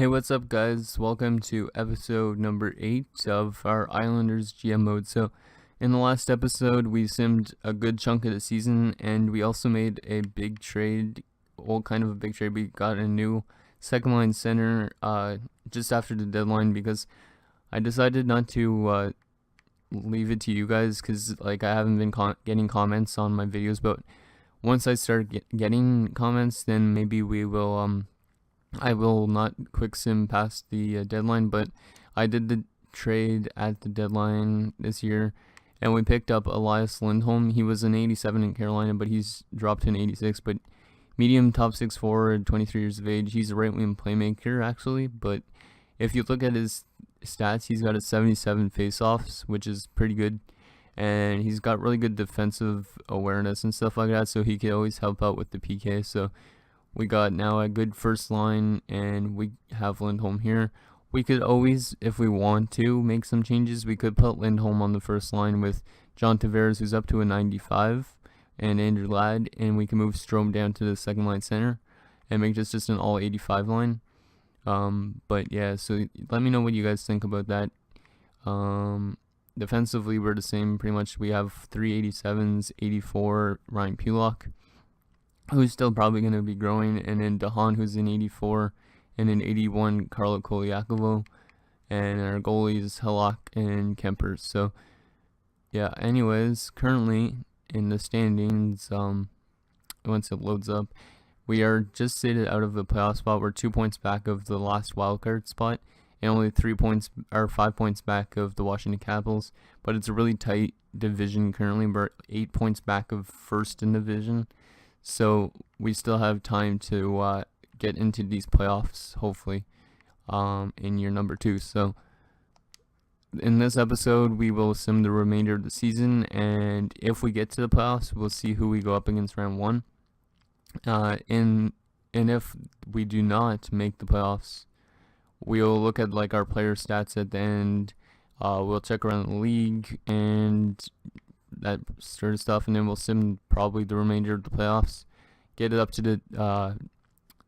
Hey, what's up, guys? Welcome to episode number 8 of our Islanders GM mode. So, in the last episode, we simmed a good chunk of the season, and we also made a big trade. Well, kind of a big trade. We got a new second line center just after the deadline because I decided not to leave it to you guys because I haven't been getting comments on my videos. But once I start getting comments, then maybe I will not quick sim past the deadline, but I did the trade at the deadline this year, and we picked up Elias Lindholm. He was an 87 in Carolina, but he's dropped to an 86, but medium top 6 forward, 23 years of age. He's a right wing playmaker, actually, but if you look at his stats, he's got a 77 faceoffs, which is pretty good, and he's got really good defensive awareness and stuff like that, so he could always help out with the PK, so we got now a good first line, and we have Lindholm here. We could always, if we want to, make some changes. We could put Lindholm on the first line with John Tavares, who's up to a 95, and Andrew Ladd, and we can move Strome down to the second line center and make this just an all 85 line. But yeah, so let me know what you guys think about that. Defensively, we're the same pretty much. We have 387s, 84 Ryan Pulock, who's still probably going to be growing, and then DeHaan, who's in 84, and in 81, Carlo Koliakovo, and our goalies, Halak and Kemper. So, yeah, anyways, currently in the standings, once it loads up, we are just seated out of the playoff spot. We're 2 points back of the last wildcard spot, and only 5 points back of the Washington Capitals, but it's a really tight division currently. We're 8 points back of first in division. So we still have time to get into these playoffs, hopefully, in year number 2. So in this episode, we will sim the remainder of the season, and if we get to the playoffs, we'll see who we go up against round 1. And if we do not make the playoffs, we'll look at our player stats at the end. We'll check around the league and that sort of stuff, and then we'll sim probably the remainder of the playoffs, get it up to the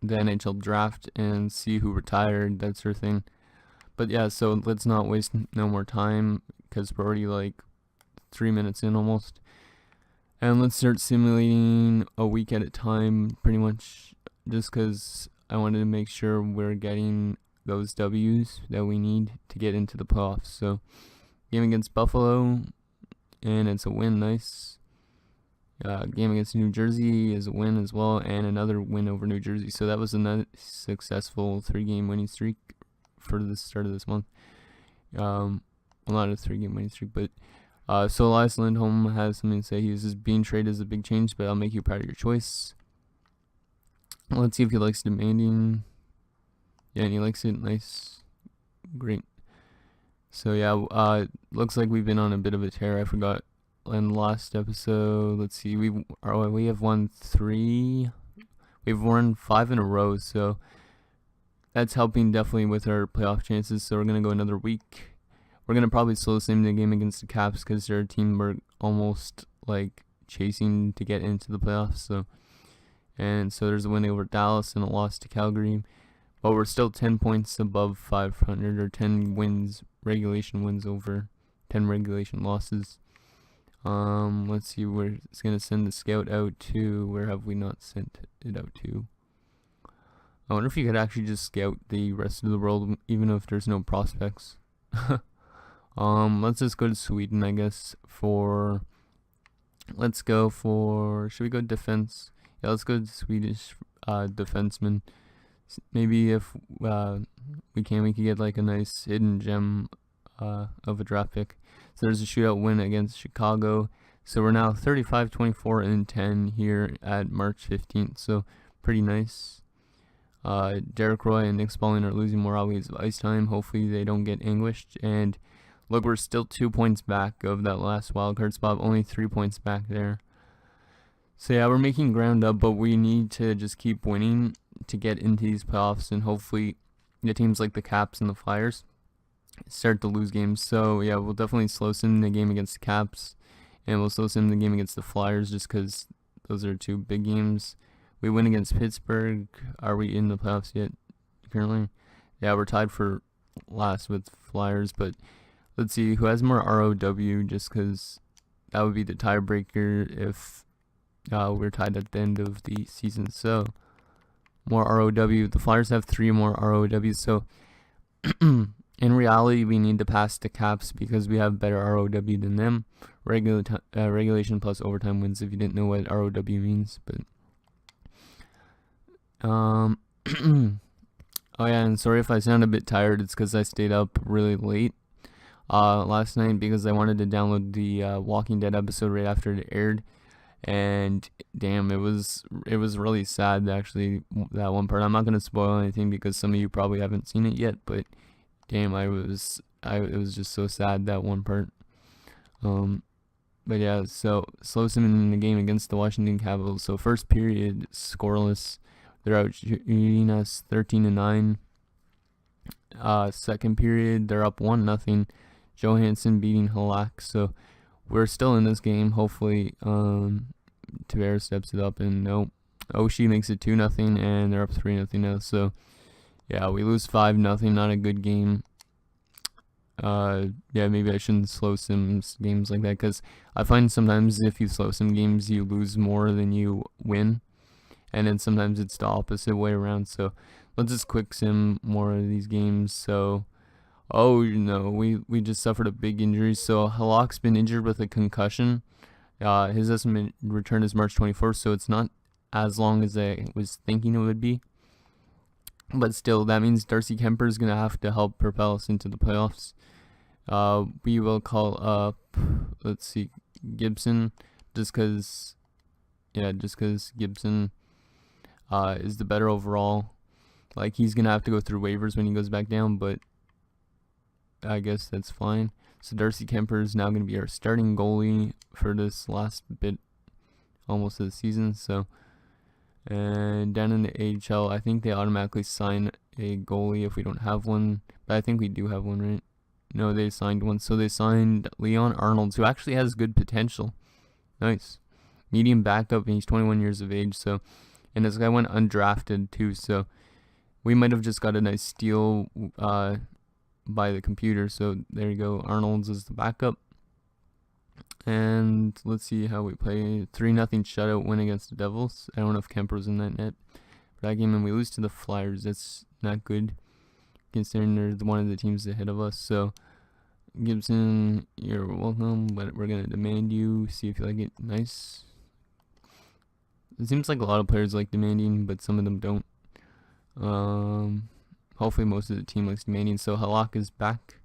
NHL draft and see who retired, that sort of thing. But yeah, so let's not waste no more time because we're already 3 minutes in almost, and let's start simulating a week at a time, pretty much, just because I wanted to make sure we're getting those W's that we need to get into the playoffs. So game against Buffalo, and it's a win, nice. Game against New Jersey is a win as well, and another win over New Jersey. So that was a successful 3-game winning streak for the start of this month. Well, not a 3-game winning streak, but so Elias Lindholm has something to say. He says being traded is a big change, but I'll make you proud of your choice. Let's see if he likes demanding. Yeah, and he likes it. Nice, great. So yeah, looks like we've been on a bit of a tear. I forgot in the last episode. Let's see, we have won 3. We've won 5 in a row, so that's helping definitely with our playoff chances. So we're gonna go another week. We're gonna probably slow sim the game against the Caps because they're a team we're almost chasing to get into the playoffs. So there's a win over Dallas and a loss to Calgary. But we're still 10 points above 500, or 10 wins, regulation wins over 10 regulation losses. Let's see where it's going to send the scout out to. Where have we not sent it out to? I wonder if you could actually just scout the rest of the world, even if there's no prospects. Let's just go to Sweden, I guess, let's go for, should we go defense? Yeah, let's go to Swedish defenseman. Maybe if we could get a nice hidden gem of a draft pick. So there's a shootout win against Chicago. So we're now 35, 24, and 10 here at March 15th. So pretty nice. Derek Roy and Nick Spaulding are losing more hours of ice time. Hopefully they don't get anguished. And look, we're still 2 points back of that last wildcard spot. Only 3 points back there. So yeah, we're making ground up, but we need to just keep winning to get into these playoffs, and hopefully the teams like the Caps and the Flyers start to lose games. So yeah, we'll definitely slow sim the game against the Caps, and we'll slow sim the game against the Flyers just because those are 2 big games. We win against Pittsburgh. Are we in the playoffs yet currently? Yeah, we're tied for last with Flyers, but let's see who has more ROW, just because that would be the tiebreaker if we're tied at the end of the season. So more ROW. The Flyers have 3 more ROWs. So in reality, we need to pass the Caps because we have better ROW than them. Regulation plus overtime wins. If you didn't know what ROW means, but oh yeah, and sorry if I sound a bit tired. It's because I stayed up really late last night because I wanted to download the Walking Dead episode right after it aired. And damn, it was really sad actually, that one part. I'm not gonna spoil anything because some of you probably haven't seen it yet, but damn, it was just so sad, that one part. But yeah, so slow sim in the game against the Washington Capitals. So first period scoreless, they're out shooting us 13-9. Second period they're up 1-0. Johansson beating Halak. So we're still in this game. Hopefully, Tavares steps it up, and no, Oshie makes it 2-0, and they're up 3-0 now. So yeah, we lose 5-0. Not a good game. Yeah, maybe I shouldn't slow sim games like that, because I find sometimes if you slow sim games, you lose more than you win, and then sometimes it's the opposite way around. So let's just quick sim more of these games. So we just suffered a big injury. So Halak's been injured with a concussion. His estimate return is March 24th, so it's not as long as I was thinking it would be. But still, that means Darcy Kemper is going to have to help propel us into the playoffs. We will call up, let's see, Gibson, just because Gibson is the better overall. Like, he's going to have to go through waivers when he goes back down, but I guess that's fine. So Darcy Kemper is now going to be our starting goalie for this last bit, almost of the season. So, and down in the AHL, I think they automatically sign a goalie if we don't have one, but I think we do have one, right? No, they signed one. So they signed Leon Arnold, who actually has good potential. Nice. Medium backup, and he's 21 years of age. So, and this guy went undrafted too. So we might have just got a nice steal by the computer. So there you go. Arnold's is the backup. And let's see how we play. 3-0 shutout win against the Devils. I don't know if Kemper was in that net for that game, and we lose to the Flyers. That's not good, considering they're one of the teams ahead of us. So Gibson, you're welcome, but we're gonna demand you. See if you like it. Nice. It seems like a lot of players like demanding, but some of them don't. Hopefully most of the team likes demanding. So Halak is back,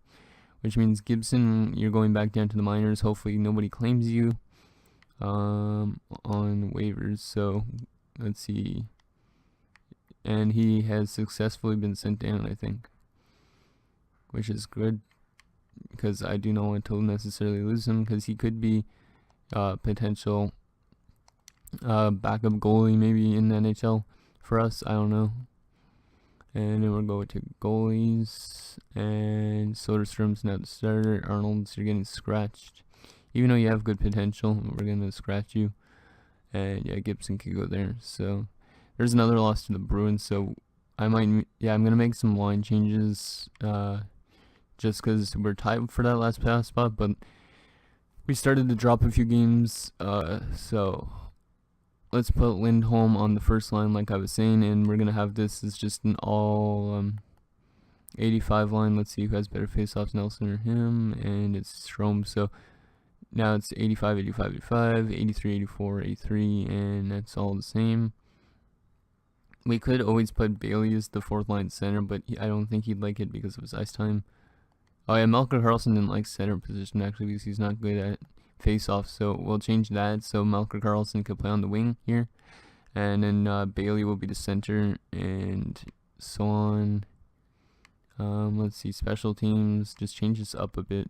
which means Gibson, you're going back down to the minors. Hopefully nobody claims you on waivers. So let's see. And he has successfully been sent down, I think, which is good, because I do not want to necessarily lose him, because he could be potential backup goalie maybe in the NHL for us. I don't know. And then we'll go to goalies, and Soderstrom's now the starter. Arnold's, you're getting scratched. Even though you have good potential, we're going to scratch you. And yeah, Gibson could go there. So there's another loss to the Bruins. So I'm going to make some line changes just because we're tied for that last playoff spot. But we started to drop a few games. So let's put Lindholm on the first line, like I was saying, and we're going to have this as just an all 85 line. Let's see who has better faceoffs, Nelson or him, and it's Strome. So now it's 85, 85, 85, 83, 84, 83, and that's all the same. We could always put Bailey as the fourth line center, but I don't think he'd like it because of his ice time. Oh yeah, Melker Karlsson didn't like center position actually because he's not good at face-off, so we'll change that. So Melker Karlsson could play on the wing here, and then Bailey will be the center, and so on. Let's see, special teams, just change this up a bit.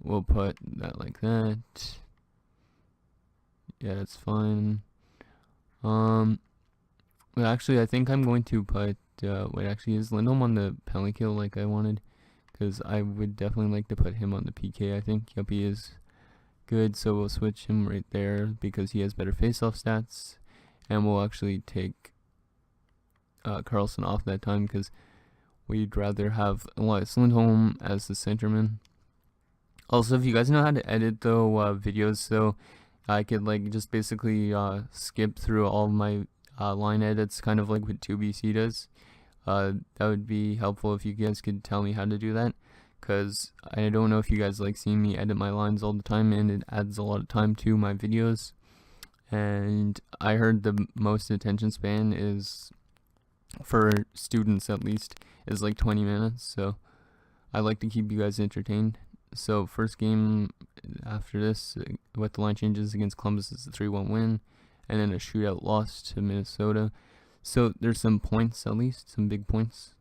We'll put that like that. Yeah, that's fine. But actually, I think I'm going to put wait, actually, is Lindholm on the penalty kill like I wanted? Because I would definitely like to put him on the PK. I think yep, he is good, so we'll switch him right there because he has better face-off stats, and we'll actually take Karlsson off that time because we'd rather have Elias Lindholm as the centerman. Also, if you guys know how to edit though videos, so I could like just basically skip through all of my line edits, kind of like what Tobu does. That would be helpful if you guys could tell me how to do that, because I don't know if you guys like seeing me edit my lines all the time, and it adds a lot of time to my videos. And I heard the most attention span is, for students at least, is like 20 minutes, so I like to keep you guys entertained. So first game after this, with the line changes against Columbus, is a 3-1 win, and then a shootout loss to Minnesota. So there's some points, at least some big points.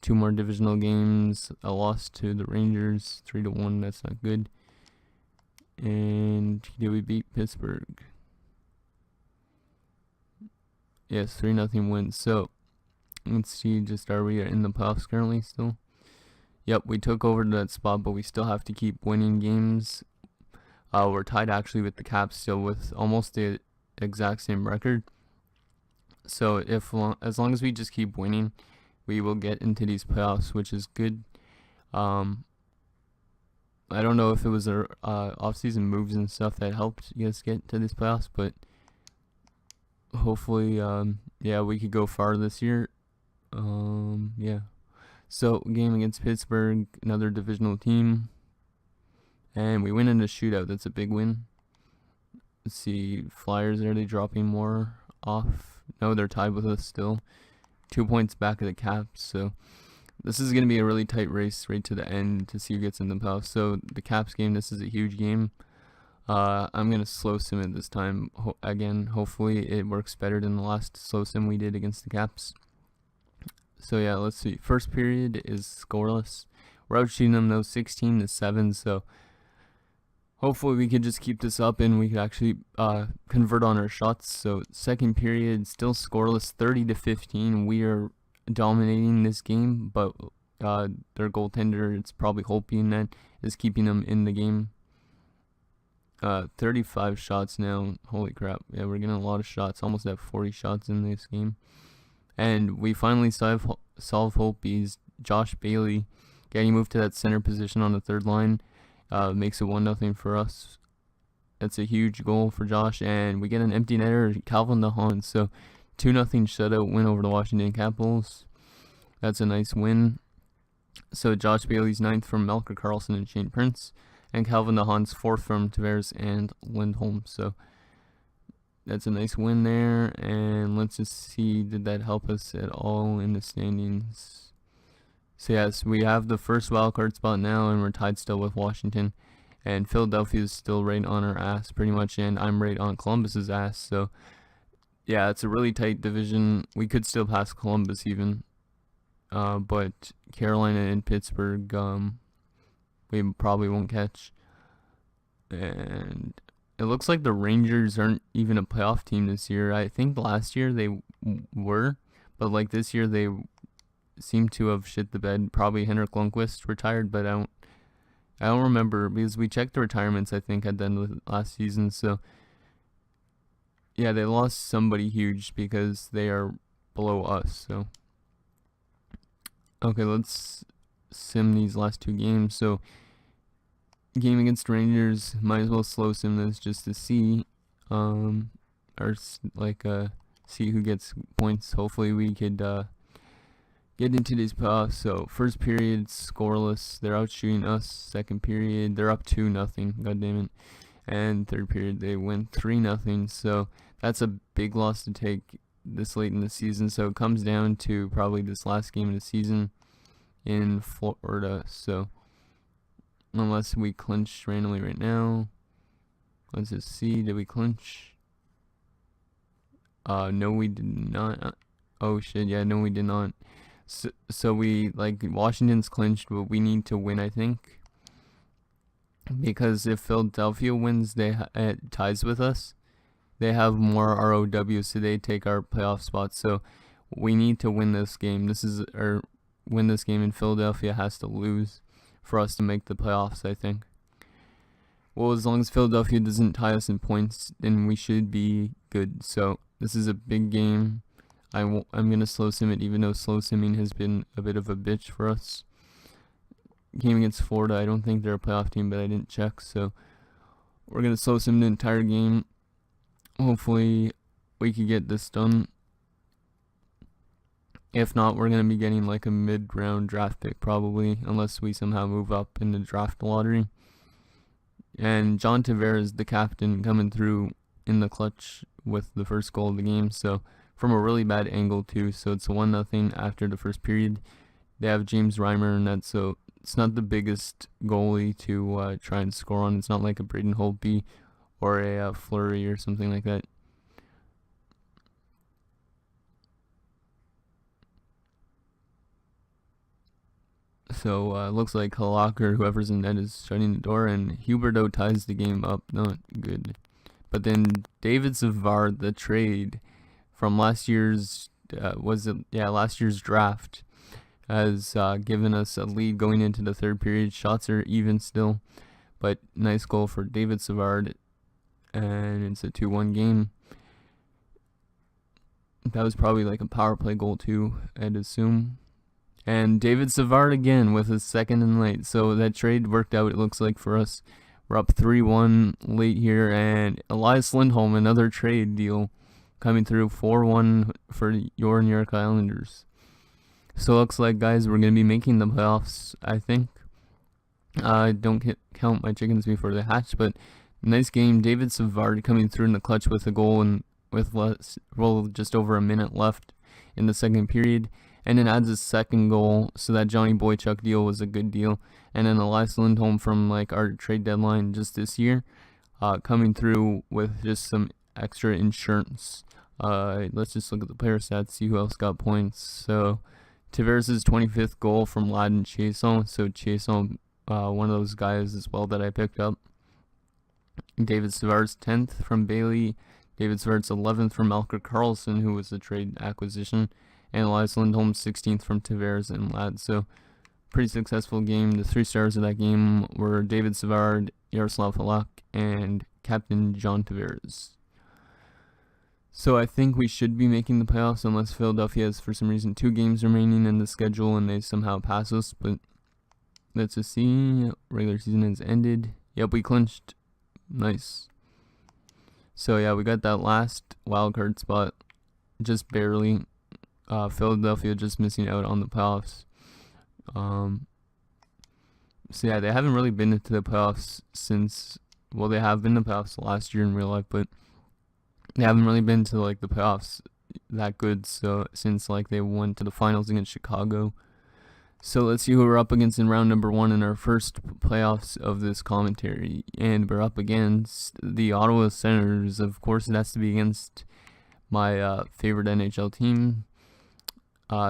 2 more divisional games, a loss to the Rangers, 3-1. That's not good. And did we beat Pittsburgh? Yes, 3-0 win. So let's see, just are we in the playoffs currently still? Yep, we took over that spot, but we still have to keep winning games. We're tied actually with the Caps still with almost the exact same record. So as long as we just keep winning, we will get into these playoffs, which is good. I don't know if it was our off-season moves and stuff that helped you guys get to these playoffs, but hopefully, yeah, we could go far this year. Yeah. So game against Pittsburgh, another divisional team, and we win in a shootout. That's a big win. Let's see, Flyers, are they dropping more off? No, they're tied with us still. 2 points back of the Caps. So this is going to be a really tight race right to the end to see who gets in the playoffs. So the Caps game, this is a huge game. I'm going to slow sim it this time. Again, hopefully it works better than the last slow sim we did against the Caps. So yeah, let's see. First period is scoreless. We're out shooting them though, 16-7. So hopefully we could just keep this up and we could actually convert on our shots. So second period, still scoreless, 30-15. We are dominating this game, but their goaltender, it's probably Holtby, and that is keeping them in the game. 35 shots now. Holy crap. Yeah, we're getting a lot of shots. Almost at 40 shots in this game. And we finally solve Holtby's Josh Bailey getting moved to that center position on the third line. Makes it 1-0 for us. That's a huge goal for Josh, and we get an empty netter, Calvin DeHaan. So 2-0 shutout win over the Washington Capitals. That's a nice win. So Josh Bailey's 9th from Melker Karlsson and Shane Prince, and Calvin DeHaan's 4th from Tavares and Lindholm. So that's a nice win there. And let's just see, did that help us at all in the standings? So yes, we have the first wildcard spot now, and we're tied still with Washington. And Philadelphia is still right on our ass pretty much, and I'm right on Columbus's ass. So yeah, it's a really tight division. We could still pass Columbus even. But Carolina and Pittsburgh, we probably won't catch. And it looks like the Rangers aren't even a playoff team this year. I think last year they were, but like this year they seem to have shit the bed. Probably Henrik Lundqvist retired, but I don't remember, because we checked the retirements, I think, at the end of last season. So yeah, they lost somebody huge because they are below us. So okay, let's sim these last 2 games. So game against Rangers, might as well slow sim this just to see, see who gets points. Hopefully we could get into these playoffs. So first period, scoreless. They're out shooting us. Second period, they're up 2-0. God damn it. And third period, they win 3-0. So that's a big loss to take this late in the season. So it comes down to probably this last game of the season in Florida. So unless we clinch randomly right now. Let's just see. Did we clinch? No, we did not. Oh shit, yeah, no, we did not. So we, like, Washington's clinched, but we need to win, I think. Because if Philadelphia wins, it ties with us. They have more ROW, so they take our playoff spots. So we need to win this game. Win this game, and Philadelphia has to lose for us to make the playoffs, I think. Well, as long as Philadelphia doesn't tie us in points, then we should be good. So this is a big game. I'm gonna slow sim it, even though slow simming has been a bit of a bitch for us. Game against Florida, I don't think they're a playoff team, but I didn't check, so we're gonna slow sim the entire game. Hopefully we can get this done. If not, we're gonna be getting like a mid-round draft pick probably, unless we somehow move up in the draft lottery. And John Tavares, the captain, coming through in the clutch with the first goal of the game. So from a really bad angle too. So it's 1-0 after the first period. They have James Reimer in that, so it's not the biggest goalie to try and score on. It's not like a Braden Holtby or a Fleury or something like that. So looks like Halak or whoever's in net is shutting the door, and Huberdeau ties the game up. Not good. But then David Savard, the trade from last year's last year's draft, has given us a lead going into the third period. Shots are even still, but nice goal for David Savard, and it's a 2-1 game. That was probably like a power play goal too, I'd assume. And David Savard again with his second and late. So that trade worked out, it looks like, for us. We're up 3-1 late here. And Elias Lindholm, another trade deal, coming through 4-1 for your New York Islanders. So it looks like, guys, we're going to be making the playoffs, I think. Don't count my chickens before they hatch. But nice game. David Savard coming through in the clutch with a goal and with just over a minute left in the second period. And then adds a second goal, so that Johnny Boychuk deal was a good deal. And then Elias Lindholm from like our trade deadline just this year, coming through with just some extra insurance. Let's just look at the player stats, see who else got points. So Tavares' 25th goal from Laden Chiasson. So Chiasson, one of those guys as well that I picked up. David Savard's 10th from Bailey. David Savard's 11th from Melker Karlsson, who was a trade acquisition. And Elias Lindholm 16th from Tavares and Ladd. So pretty successful game. The 3 stars of that game were David Savard, Yaroslav Halak, and Captain John Tavares. So I think we should be making the playoffs unless Philadelphia has for some reason 2 games remaining in the schedule and they somehow pass us. But let's just see. Regular season has ended. Yep, we clinched. Nice. So yeah, we got that last wildcard spot just barely. Philadelphia just missing out on the playoffs. So yeah, they haven't really been into the playoffs since, well, they have been in the playoffs last year in real life, but they haven't really been to like the playoffs that good, so since like they went to the finals against Chicago. So let's see who we're up against in round number 1 in our first playoffs of this commentary, and we're up against the Ottawa Senators. Of course, it has to be against my favorite NHL team.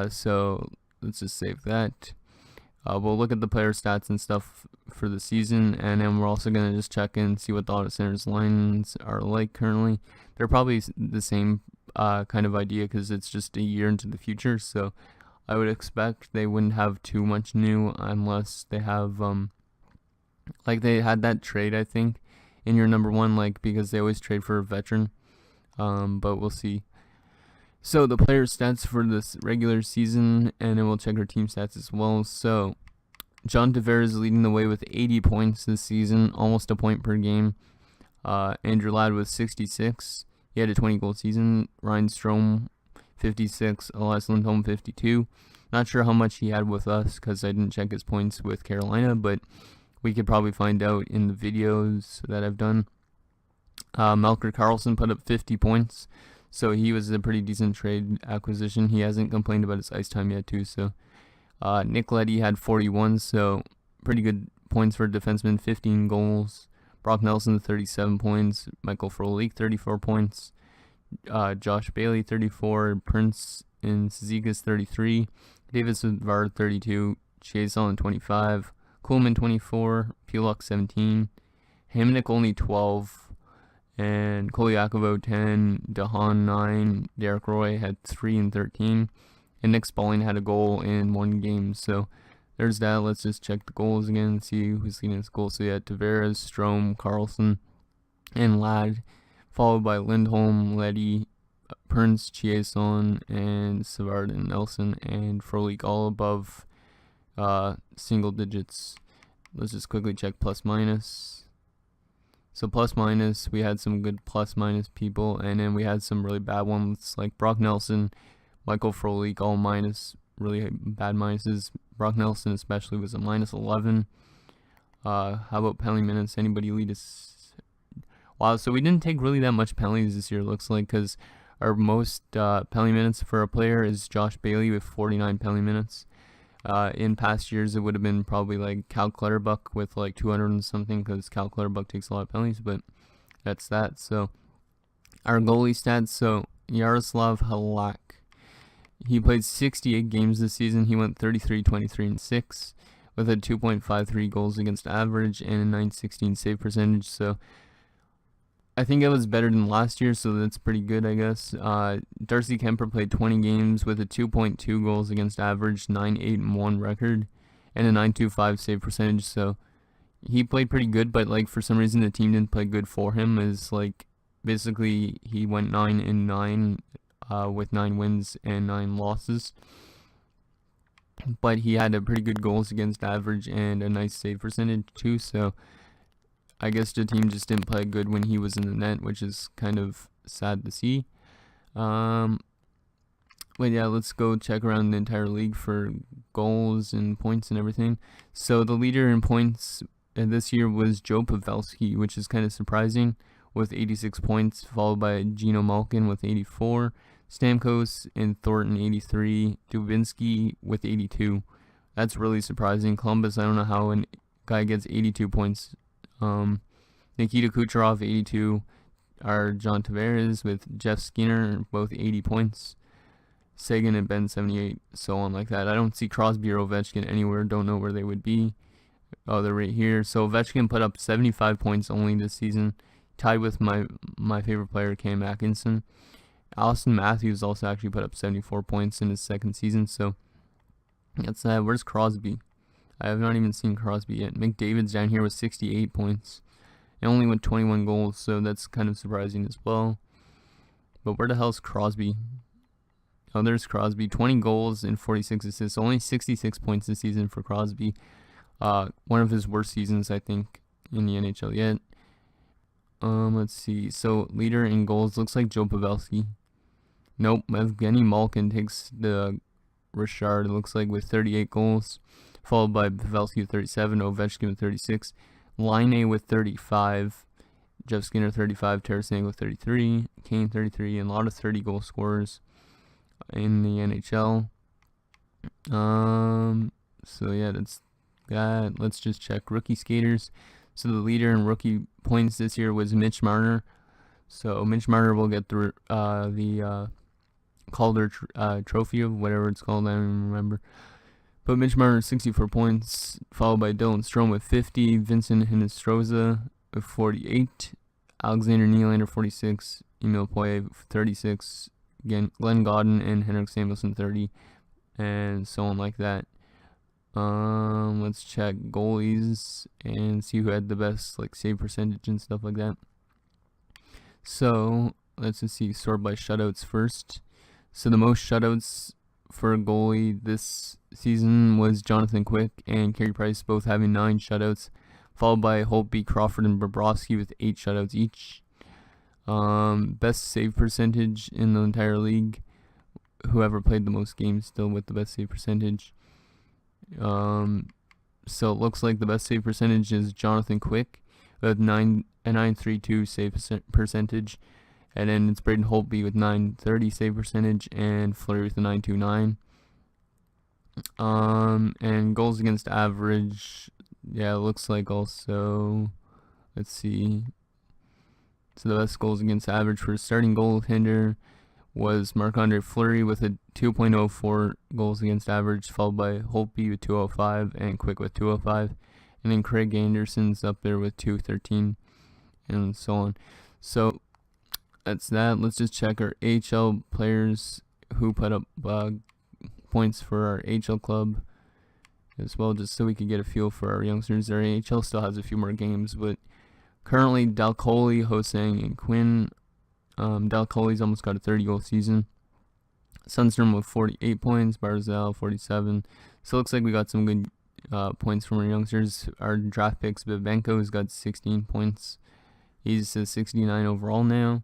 So let's just save that. We'll look at the player stats and stuff for the season, and then we're also going to just check in and see what the Ottawa Senators lines are like currently. They're probably the same kind of idea because it's just a year into the future, so I would expect they wouldn't have too much new unless they have, like they had that trade, I think, in your number 1, like because they always trade for a veteran, but we'll see. So the player stats for this regular season, and then we'll check our team stats as well. So John Tavares is leading the way with 80 points this season, almost a point per game. Andrew Ladd with 66. He had a 20-goal season. Ryan Strome, 56. Elias Lindholm, 52. Not sure how much he had with us because I didn't check his points with Carolina, but we could probably find out in the videos that I've done. Melker Karlsson put up 50 points. So he was a pretty decent trade acquisition. He hasn't complained about his ice time yet, too. So Nick Leddy had 41, so pretty good points for a defenseman, 15 goals. Brock Nelson, 37 points. Michael Frolik, 34 points. Josh Bailey, 34. Prince and Cizikas, 33. David Savard, 32. Chiasson, 25. Kuhlman, 24. Pulak, 17. Hamonic, only 12. And Kolyakovo 10, Dahan 9, Derek Roy had 3 and 13, and Nick Spaulding had a goal in 1 game. So there's that. Let's just check the goals again and see who's leading his goals. So yeah, Tavares, Strome, Karlsson, and Ladd, followed by Lindholm, Leddy, Prince, Chiasson, and Savard and Nelson and Frolik all above single digits. Let's just quickly check plus minus. So plus minus, we had some good plus minus people, and then we had some really bad ones like Brock Nelson, Michael Frolik, all minus, really bad minuses. Brock Nelson especially was a minus 11. How about penalty minutes? Anybody lead us? Wow, so we didn't take really that much penalties this year, looks like, because our most penalty minutes for a player is Josh Bailey with 49 penalty minutes. In past years, it would have been probably like Cal Clutterbuck with like 200 and something, because Cal Clutterbuck takes a lot of penalties, but that's that. So our goalie stats, so Yaroslav Halak, he played 68 games this season. He went 33, 23, and 6 with a 2.53 goals against average and a 916 save percentage. So I think it was better than last year, so that's pretty good, I guess. Darcy Kemper played 20 games with a 2.2 goals against average, 9-8-1 record, and a 925 save percentage. So he played pretty good, but like for some reason the team didn't play good for him. Is like basically he went 9-9 with 9 wins and 9 losses. But he had a pretty good goals against average and a nice save percentage too. So I guess the team just didn't play good when he was in the net, which is kind of sad to see. But yeah, let's go check around the entire league for goals and points and everything. So the leader in points this year was Joe Pavelski, which is kind of surprising, with 86 points, followed by Gino Malkin with 84, Stamkos and Thornton 83, Dubinsky with 82. That's really surprising. Columbus, I don't know how a guy gets 82 points. Nikita Kucherov 82, our John Tavares with Jeff Skinner both 80 points, Sagan and Ben 78, so on like that. I don't see Crosby or Ovechkin anywhere. Don't know where they would be. Oh, they're right here. So Ovechkin put up 75 points only this season, tied with my favorite player Cam Atkinson. Austin Matthews also actually put up 74 points in his second season. So that's that. Where's Crosby? I have not even seen Crosby yet. McDavid's down here with 68 points and only with 21 goals, so that's kind of surprising as well. But where the hell's Crosby? Oh, there's Crosby. 20 goals and 46 assists. Only 66 points this season for Crosby. One of his worst seasons, I think, in the NHL yet. Let's see. So, leader in goals looks like Joe Pavelski. Nope. Evgeny Malkin takes the Richard, it looks like, with 38 goals. Followed by Pavelski with 37, Ovechkin with 36, Laine with 35, Jeff Skinner 35, Tarasenko with 33, Kane 33, and a lot of 30-goal scorers in the NHL. So yeah, that's that. Let's just check rookie skaters. So the leader in rookie points this year was Mitch Marner. So Mitch Marner will get the Calder Trophy, of whatever it's called. I don't even remember. But Mitch Marner 64 points, followed by Dylan Strome with 50, Vincent Hinostroza with 48, Alexander Nylander 46, Emil Poye 36, again Glenn Godden and Henrik Samuelsson 30, and so on like that. Let's check goalies and see who had the best like save percentage and stuff like that. So let's just see, sort by shutouts first. So the most shutouts for a goalie this season was Jonathan Quick and Carey Price, both having 9 shutouts, followed by Holtby, Crawford, and Bobrovsky with 8 shutouts each. Best save percentage in the entire league, whoever played the most games still with the best save percentage. So it looks like the best save percentage is Jonathan Quick with 932 save percentage. And then it's Braden Holtby with 930 save percentage and Fleury with a 929. And goals against average, yeah, it looks like also, let's see. So the best goals against average for a starting goaltender was Marc-Andre Fleury with a 2.04 goals against average, followed by Holtby with 205 and Quick with 205. And then Craig Anderson's up there with 213 and so on. So that's that. Let's just check our AHL players who put up points for our AHL club as well, just so we could get a feel for our youngsters. Our AHL still has a few more games, but currently Dalcoli, Hosang, and Quinn Dal Colley's almost got a 30-goal season. Sundstrom with 48 points, Barzal 47. So it looks like we got some good points from our youngsters. Our draft picks, Babenko has got 16 points. He's a 69 overall now.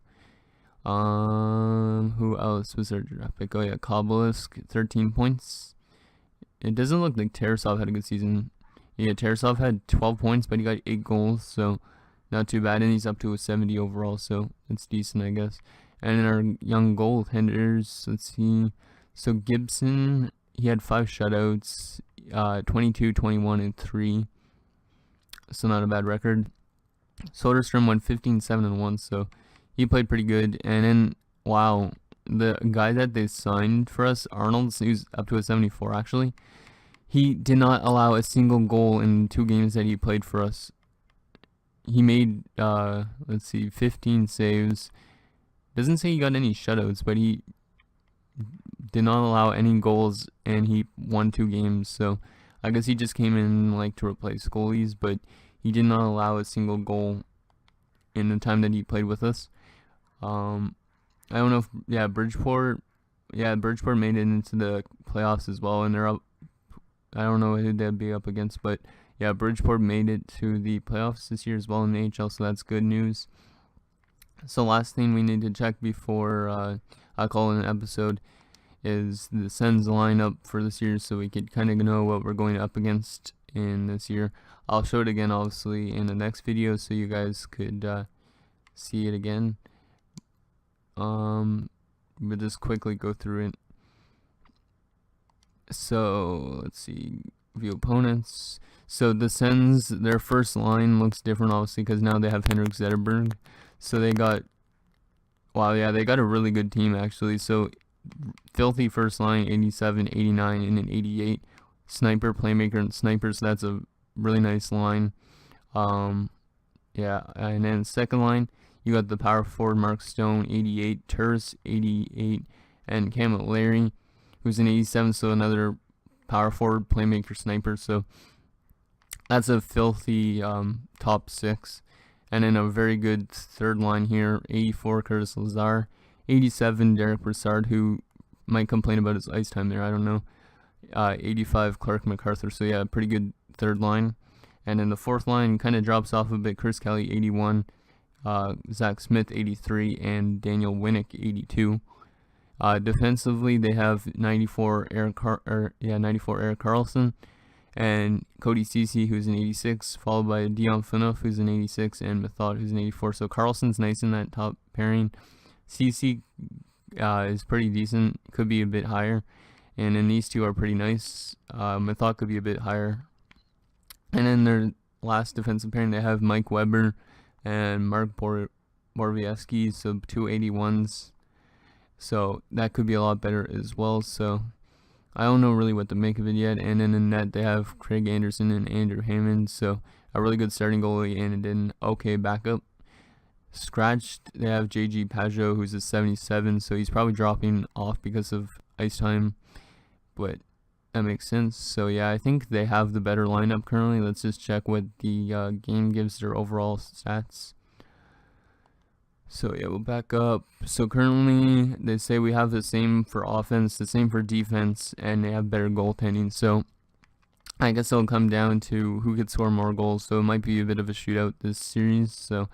Who else was our draft pick? Oh yeah, Kabalisk, 13 points. It doesn't look like Tarasov had a good season. Yeah, Tarasov had 12 points, but he got 8 goals, so not too bad. And he's up to a 70 overall, so that's decent, I guess. And in our young goaltenders, let's see. So Gibson, he had 5 shutouts, 22, 21, and 3. So not a bad record. Soderstrom went 15, 7, and 1, so he played pretty good. And then, wow, the guy that they signed for us, Arnold, who's up to a 74 actually, he did not allow a single goal in 2 games that he played for us. He made, 15 saves. Doesn't say he got any shutouts, but he did not allow any goals, and he won 2 games. So I guess he just came in like to replace goalies, but he did not allow a single goal in the time that he played with us. I don't know if Bridgeport made it into the playoffs as well, and they're up. I don't know who they'd be up against, but yeah, Bridgeport made it to the playoffs this year as well in the NHL, so that's good news. So last thing we need to check before I call it an episode is the Sens lineup for this year, so we could kind of know what we're going up against in this year. I'll show it again, obviously, in the next video, so you guys could see it again. We'll just quickly go through it. So let's see, view opponents. So the Sens, their first line looks different, obviously, because now they have Henrik Zetterberg. So they got, they got a really good team, actually. So filthy first line, 87, 89, and an 88. Sniper, playmaker, and sniper, so that's a really nice line. And then second line, you got the power forward, Mark Stone, 88, Turris, 88, and Camilleri, who's an 87, so another power forward, playmaker, sniper. So that's a filthy top 6. And then a very good third line here, 84, Curtis Lazar, 87, Derek Brassard, who might complain about his ice time there, I don't know. 85, Clark MacArthur, so yeah, pretty good third line. And then the fourth line kind of drops off a bit, Chris Kelly, 81, Zach Smith, 83, and Daniel Winnick, 82. Defensively, they have 94 Eric Carlson, and Cody Ceci, who's an 86, followed by Dion Phaneuf, who's an 86, and Method, who's an 84. So Carlson's nice in that top pairing. Ceci is pretty decent, could be a bit higher, and then these two are pretty nice. Method could be a bit higher. And then their last defensive pairing, they have Mike Weber and Mark Borviesky, so 2 81s. So that could be a lot better as well. So I don't know really what to make of it yet. And then in net, they have Craig Anderson and Andrew Hammond. So a really good starting goalie and an okay backup. Scratched, they have JG Pajot, who's a 77. So he's probably dropping off because of ice time. But that makes sense. So yeah, I think they have the better lineup currently. Let's just check what the game gives their overall stats. So yeah, we'll back up. So currently, they say we have the same for offense, the same for defense, and they have better goaltending. So I guess it'll come down to who could score more goals. So it might be a bit of a shootout this series. So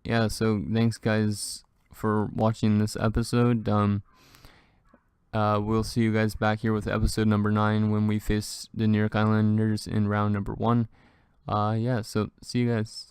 yeah, so thanks guys for watching this episode. We'll see you guys back here with episode number 9 when we face the New York Islanders in round number 1. Yeah, so see you guys.